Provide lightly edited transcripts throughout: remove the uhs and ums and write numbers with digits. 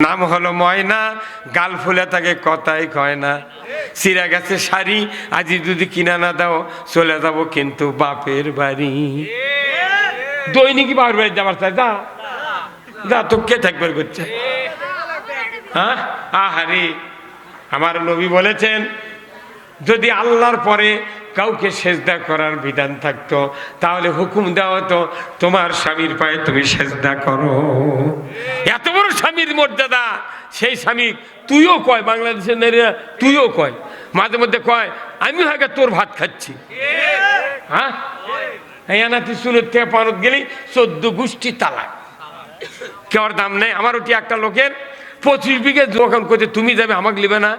নাম হলো ময়না, গাল ফুলে তাকে কথাই কয় না। চিরা গেছে শাড়ি, আজি যদি কিনা না দাও চলে যাব কিন্তু বাপের বাড়ি। দৈনিকই বাপের বাড়ি যাবার চাই, যা যা, তো কে থাকবার করছে? হ্যাঁ, আহারে, আমার নবী বলেছেন যদি আল্লাহর পরে কাউকে সেজদা করার বিধান থাকতো তাহলে হুকুম দেওয়া হতো তোমার স্বামীর পায়ে তুমি সেজদা করো। এত বড় স্বামীর মর্যাদা, সেই স্বামী তুইও কয়, বাংলাদেশের নারীরা তুইও কয়, মাঝে মধ্যে কয় আমি হয়তো তোর ভাত খাচ্ছি। হ্যাঁ, এনাতি শুনে থেকে পানত গেলি 14 গোষ্ঠী তালাক, কেউর দাম নেই। আমার ওটি একটা লোকের 25 বিঘে দোকান করছে, তুমি যাবে আমাকে লিবে না?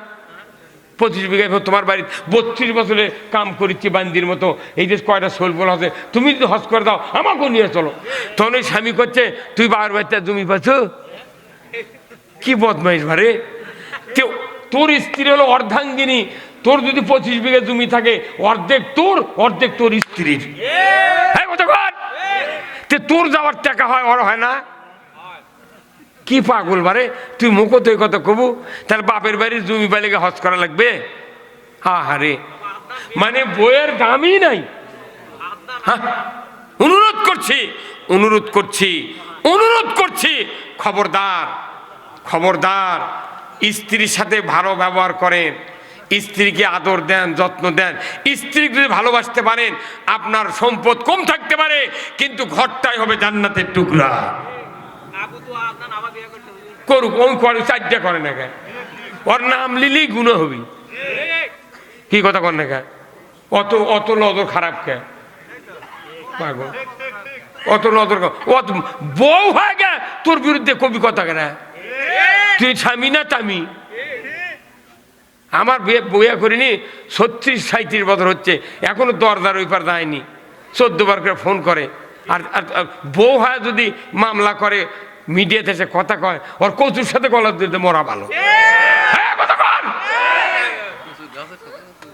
25 বিঘায় তোমার বাড়ি 32 বছরে কাম করেছি বান্দির মতো, এই যে কয়টা শোলবোল আছে, তুমি যদি হজ করে দাও আমাকেও নিয়ে চলো। তখন ওই স্বামী করছে তুই বাবার বাড়িতে জমি পাচ্ছ, কি বদমাইশ ভারে। তোর স্ত্রী হলো অর্ধাঙ্গিনী, তোর যদি 25 বিঘা জমি থাকে অর্ধেক তোর অর্ধেক তোর স্ত্রীর। হ্যাঁ, তোর যাওয়ার টাকা হয়, ওর হয় না? কি পাগল বারে তুই, মুখো তুই কত কবু, তাহলে বাপের বাড়ির জমি বালিকে হজ করা লাগবে? আহারে, মানে বইয়ের দামই নাই। অনুরোধ করছি, অনুরোধ করছি, অনুরোধ করছি, খবরদার, খবরদার, স্ত্রীর সাথে ভালো ব্যবহার করেন, স্ত্রীকে আদর দেন, যত্ন দেন। স্ত্রীকে যদি ভালোবাসতে পারেন আপনার সম্পদ কম থাকতে পারে কিন্তু ঘরটাই হবে জান্নাতের টুকরা। করুক, ওই করে 4টা করে না, ওর নাম লিলেই গুণ হবি। কি কথা কর না, অত অত নজর খারাপ কে? অত নজর, অত বউ হয়ে গে তোর বিরুদ্ধে কবি কথা কেন? তুই স্বামী না টামি? আমার বইয়া করিনি 36-37 বছর হচ্ছে, এখনো দরজার ওই পার যায়নি। 14 বার করে ফোন করে। আর বউ হয় যদি মামলা করে, মিডিয়াতে এসে কথা কয়, ওর কচুর সাথে গলা দিতে মরা ভালো।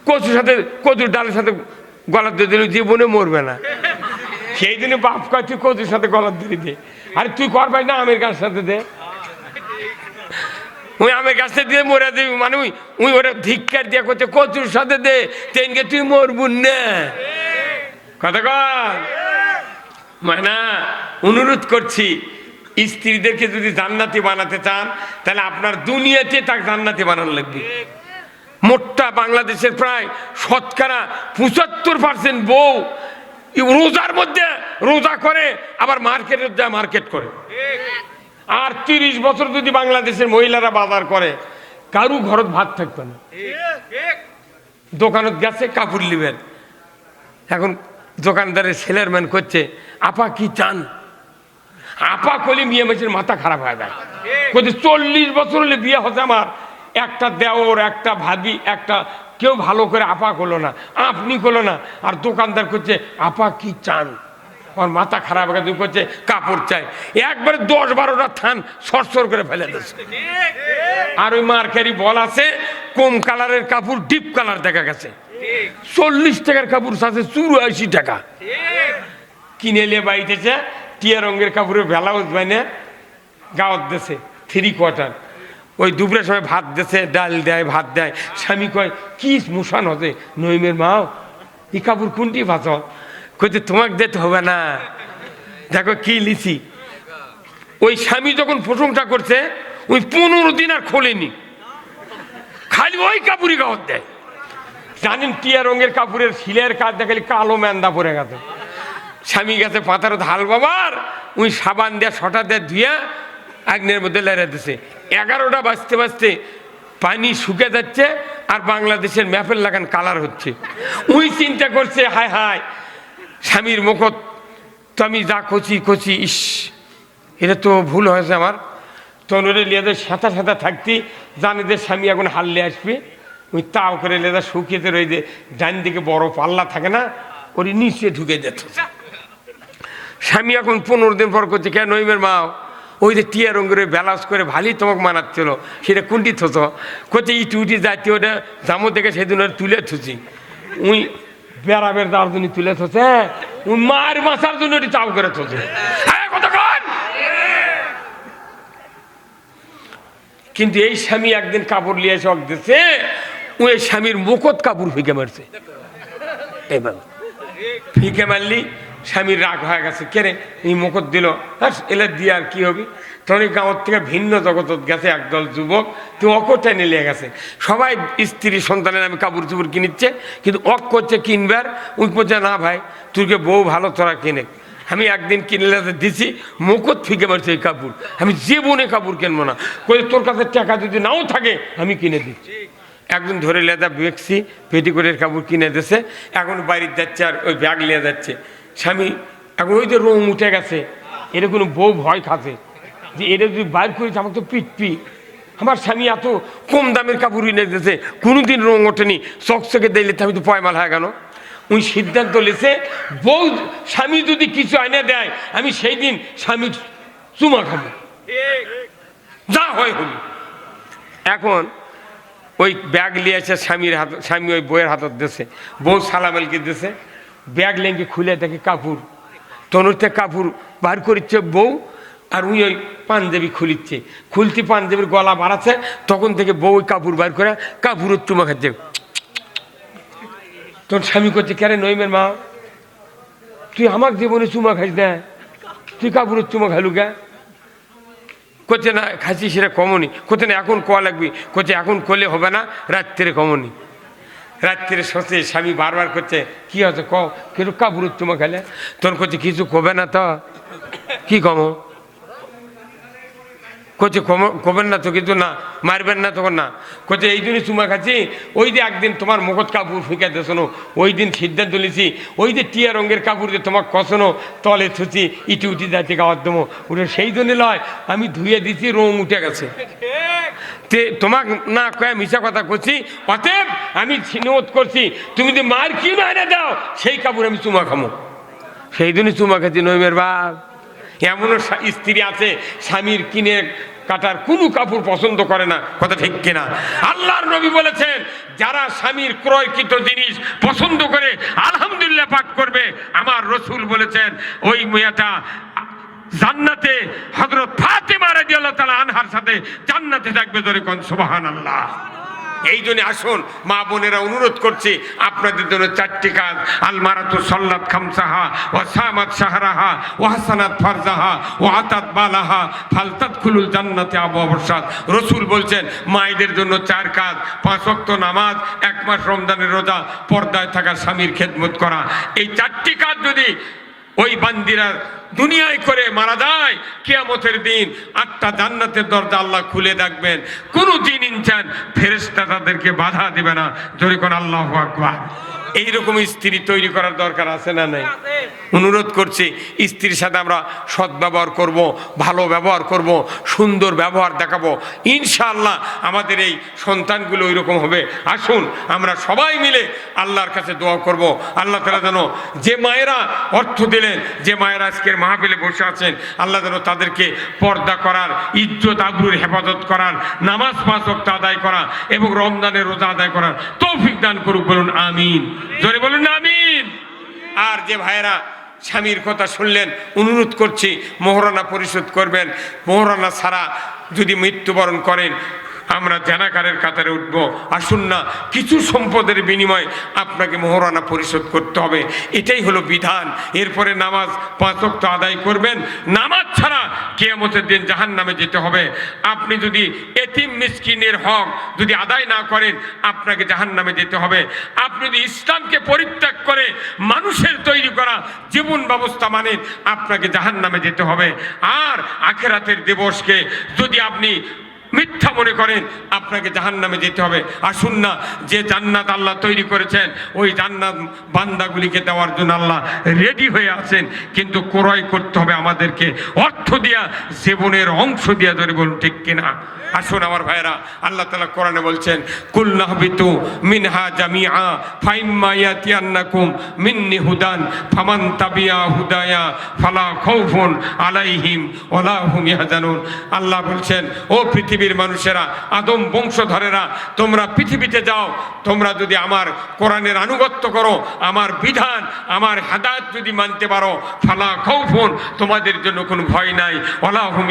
কচুর সাথে, কচুর ডালের সাথে গলা দিয়ে দিলে জীবনে মরবে না। সেই দিনে বাপ কয় তুই কচুর সাথে গলা দিয়ে দে, আরে তুই কর পাই না আমের গাছের সাথে দে, ওই আমের গাছটা দিয়ে মরে দিবি, মানে ওই ওরা ধিক্কার দিয়ে করছে কচুর সাথে দে, তেনকে তুই মরবুন না। কথা কর মানে, অনুরোধ করছি স্ত্রীদেরকে যদি জান্নাতি বানাতে চান তাহলে আপনার দুনিয়াতে তাকে জান্নাতি বানানো লাগবে। মোটটা বাংলাদেশের প্রায় শতকরা 75% বউ রোজার মধ্যে রোজা করে, আবার মার্কেটের যায় মার্কেট করে। আর 30 বছর যদি বাংলাদেশের মহিলারা বাজার করে কারু ঘরত ভাত থাকবে না। দোকানত গেছে কাপড় লিবেন, এখন দোকানদারের সেলারম্যান করছে আপা কি চান? আপা কলি মেয়ে মেয়ের মাথা খারাপ হয়ে যায়। 40 বছর হলে বিয়ে হচ্ছে আমার, একটা দেওর, একটা ভাবি, একটা কেউ ভালো করে আপা করলো না, আপনি করলো না। আর দোকানদার করছে আপা কি চান? আমার মাথা খারাপ হয়ে গেছে, করছে কাপড় চাই। একবারে 10-12টা থান সরসর করে ফেলে দিচ্ছে। আর ওই মার্কারি বল আছে কম কালারের কাপড় ডিপ কালার দেখা গেছে, 40 টাকার কাপড় আছে 84 টাকা। কিনে নিয়ে বাইতেছে টিয়া রঙের কাপড়ের ব্লাউজ বাইনে গাওয়াত দেশে 3 কোয়ার্টার। ওই দুপুরের সময় ভাত দেশে, ডাল দেয়, ভাত দেয়। স্বামী কয় কি মুসান হতে নইমের মাও এই কাপড় কোনটি ভাত? কইতে তোমাকে দিতে হবে না, দেখো কি লিছি। ওই স্বামী যখন প্রশংসা করছে ওই 15 দিন আর খোলেনি, খালি ওই কাপড়ই গাওয়াত দেয়। জানেন টিয়া রঙের কাপড়ের শিলের কাজ দেখালি কালো ম্যান্দা পরে গেছে। স্বামী গেছে পাতার ধাল বাবার, ওই সাবান দেয়া ছটা দিয়ে ধুয়া আগ্নের মধ্যে লেড়ে দিছে। 11টা বাজতে বাজতে পানি শুকে যাচ্ছে আর বাংলাদেশের ম্যাপের লাগান কালার হচ্ছে। ওই চিন্তা করছে হায় হায় স্বামীর মুখত তো আমি যা কচি ইস এটা তো ভুল হয়েছে আমার। তনুরে লেদের সাঁতা সাঁতা থাকতি জানে যে স্বামী এখন হারলে আসবে, ওই তাও করে লেদা শুকিয়েতে রয়ে যে ডান দিকে বড় পাল্লা থাকে না, ওর নিচে ঢুকে যেত। স্বামী এখন 15 দিন পর করছে কেন নইমের মাও ওই যে টিয়া রঙের ব্যালান্স করে ভালোই তোমাকে মানাচ্ছিল, সেটা কোনটি থস? করছে ইটি যাচ্ছি ওটা জামো থেকে সেদিন ওটা তুলে থুছি। উই বেড়াবের যাওয়ার জন্য তুলে থসে, উই মার মাসার জন্য ওটি চাও করে থসে। কিন্তু এই স্বামী একদিন কাপড় নিয়ে এসে দিছে, ওই স্বামীর মুখত কাপড় ফিকে মারছে। এবার ফিকে মারলি স্বামীর রাগ হয়ে গেছে, কেরে এই মুখত দিল, এলে দিয়ে আর কি হবি। তখন এই গাঁৱত থেকে ভিন্ন জগতত গেছে একদল যুবক, তো অকটাই নিয়ে গেছে। সবাই স্ত্রী সন্তানের আমি কাপড় চুপড় কিনিচ্ছে, কিন্তু অক করছে কিনবার, ওই করছে না ভাই তুইকে বউ ভালো তোরা কিনে। আমি একদিন কিনলে দিছি, মুখত ফিকে মারছে এই কাপড়, আমি জীবনে কাপড় কিনবো না। কই তোর কাছে টাকা যদি নাও থাকে আমি কিনে দিচ্ছি। একদিন ধরে লেদা বেগছি, পেটিকোটের কাপড় কিনে দিছে, এখন বাড়ির যাচ্ছে আর ওই ব্যাগ নিয়ে যাচ্ছে। স্বামী এখন ওই যে রং উঠে গেছে, এটা কোনো বউ ভয় খাচ্ছে যে এটা যদি বাইর করেছে আমাকে তো পিটপি। আমার স্বামী এত কম দামের কাপড় কিনে দিয়েছে, কোনোদিন রং ওঠেনি, চকচকে দিলে আমি তো পয়মাল হয় কেন। ওই সিদ্ধান্ত নিয়েছে বউ স্বামী যদি কিছু আইনে দেয় আমি সেই দিন স্বামী চুমা খাবো, যা হয় হলি। এখন ওই ব্যাগ নিয়ে এসে স্বামীর হাত, স্বামী ওই বইয়ের হাতত দিয়েছে, বউ সালামেলকে দিয়েছে। ব্যাগ লেঙ্গে খুলে দেখে কাপড়, তনুরতে কাপড় বার করিচ্ছে বউ, আর উনি ওই পাঞ্জাবি খুলিচ্ছে। খুলতি পাঞ্জাবির গলা বাড়াচ্ছে, তখন থেকে বউ ওই কাপড় বার করে কাপড়ের চুমা খাচ্ছে। তোর স্বামী করছে, কেরে নইমের মা তুই আমার জীবনে চুমা খাইস না, তুই কাপড়ের চুমা খালু কে? করছে না খাসি সেটা কমনি। করছে না এখন কোয়া লাগবি, করছে এখন করলে হবে না, রাত্রে কমনি। রাত্রে সোচে স্বামী বারবার করছে কি হচ্ছে ক, কিন্তু কাপড়ের চুমা খেলে। তোর করছে কিছু কবে না তো, কি কমো? করছে কবেন না তো, কিন্তু না মারবেন না তখন না। করছে এই জন্যই চুমা খাচ্ছি, ওই যে একদিন তোমার মুখত কাপড় ফিকে শোনো, ওই দিন সিদ্ধান্ত তুলেছি ওই যে টিয়া রঙের কাপড় দিয়ে তোমার কষনো তলে থুচি ইটি উঠি যাচ্ছে গাওয়ার দমো, ওটা সেই জন্য লয় আমি ধুয়ে দিছি, রং উঠে গেছে। তে তোমাক না কয়ে মিশা কথা করছি, অতএব আমি নিয়ত করছি তুমি যদি মার কি না এনে দাও সেই কাপড় আমি চুমা খামো। সেই জন্যই চুমা খাচ্ছি নইমের বাপ। এমনও স্ত্রী আছে স্বামীর কিনে কাটার কোনো কাপড় পছন্দ করে না, কথা ঠিক কিনা? আল্লাহর নবী বলেছেন যারা স্বামীর ক্রয়কৃত জিনিস পছন্দ করে আলহামদুলিল্লাহ পাক করবে, আমার রসুল বলেছেন ওই মেয়েটা জান্নাতে হযরত ফাতেমা রাদিয়াল্লাহু তাআলা আনহার সাথে জান্নাতে থাকবে। ধরে কোন সুবহানাল্লাহ। এই জন্য আসুন মা বোনেরা, অনুরোধ করছি আপনাদের জন্য চারটি কাজ: আলমারাতু সাল্লাত খামসাহা ওয়া সামাত শাহরাহা ওয়া হাসানাত ফারজাহা ওয়া আতাত বালাহা ফালতাদখুলুল জান্নাতে আবওয়াবাস। রাসূল বলছেন মায়েদের জন্য চার কাজ: 5 ওয়াক্ত নামাজ, 1 মাস রমজানের রোজা, পর্দায় থাকা স্বামীর খেদমত করা। এই চারটি কাজ যদি ওই বান্দিরা দুনিয়ায় করে মারা যায়, কিয়ামতের দিন 8টা জান্নাতের দরজা আল্লাহ খুলে রাখবেন। কোনো দিন ইনসান ফেরেশতা তাদেরকে বাধা দিবে না। জোরে কোন আল্লাহু আকবার। এইরকম স্ত্রী তৈরি করার দরকার আছে না নাই? অনুরোধ করছি স্ত্রীর সাথে আমরা সদ্ব্যবহার করব, ভালো ব্যবহার করব, সুন্দর ব্যবহার দেখাবো। ইনশাআল্লাহ আমাদের এই সন্তানগুলো ওই রকম হবে। আসুন আমরা সবাই মিলে আল্লাহর কাছে দোয়া করব। আল্লাহ তাআলা যেন যে মায়েরা অর্থ দিলেন, যে মায়েরা আজকের মাহফিলে বসে আছেন, আল্লাহ যেন তাদেরকে পর্দা করার, ইজ্জত আবরুর হেফাজত করার, নামাজ 5 ওয়াক্ত আদায় করা এবং রমজানের রোজা আদায় করার তৌফিক দান করুক। বলুন আমিন। জোরে বলুন আমিন। আর যে ভাইয়েরা স্বামীর কথা শুনলেন, অনুরোধ করছি মোহরানা পরিশোধ করবেন। মোহরানা ছাড়া যদি মৃত্যুবরণ করেন আমরা জানাকারের কাতারে উঠব। আসুন না, কিছু সম্পদের বিনিময়ে আপনাকে মোহরানা পরিশোধ করতে হবে, এটাই হলো বিধান। এরপরে নামাজ 5 ওয়াক্ত আদায় করবেন। নামাজ ছাড়া কিয়ামতের দিন জাহান্নামে যেতে হবে। আপনি যদি এতিম মিসকিনের হক যদি আদায় না করেন আপনাকে জাহান্নামে যেতে হবে। আপনি যদি ইসলামকে পরিত্যাগ করে মানুষের তৈরি করা জীবন ব্যবস্থা মানেন আপনাকে জাহান্নামে যেতে হবে। আর আখিরাতের দিবসকে যদি আপনি মিথ্যা মনে করেন আপনাকে জাহান্নামে যেতে হবে। আসুন না, যে জান্নাত আল্লাহ তৈরি করেছেন ওই জান্নাত বান্দাগুলিকে দেওয়ার জন্য আল্লাহ রেডি হয়ে আছেন, কিন্তু ক্রয় করতে হবে আমাদেরকে অর্থ দিয়া, জীবনের অংশ দিয়া। ধরে বলুন ঠিক কিনা? আসুন আমার ভাইরা, আল্লাহ তাআলা কোরআনে বলছেন কুল নাহবিতু মিনহা জামিআ ফাইম্মা ইয়াতিয়ান্নাকুম মিন্নি হুদান ফামান তাবিয়া হুদায়া ফালা খাউফুন আলাইহিম ওয়ালা হুম ইয়াহজানুন। আল্লাহ বলছেন ও পৃথিবীর মানুষেরা, আদম বংশধরেরা, তোমরা পৃথিবীতে যাও, তোমরা যদি আমার কোরআনের আনুগত্য করো, আমার বিধান, আমার হেদায়েত যদি মানতে পারো, ফালা খাউফুন, তোমাদের জন্য কোনো ভয় নাই, ওয়ালা হুম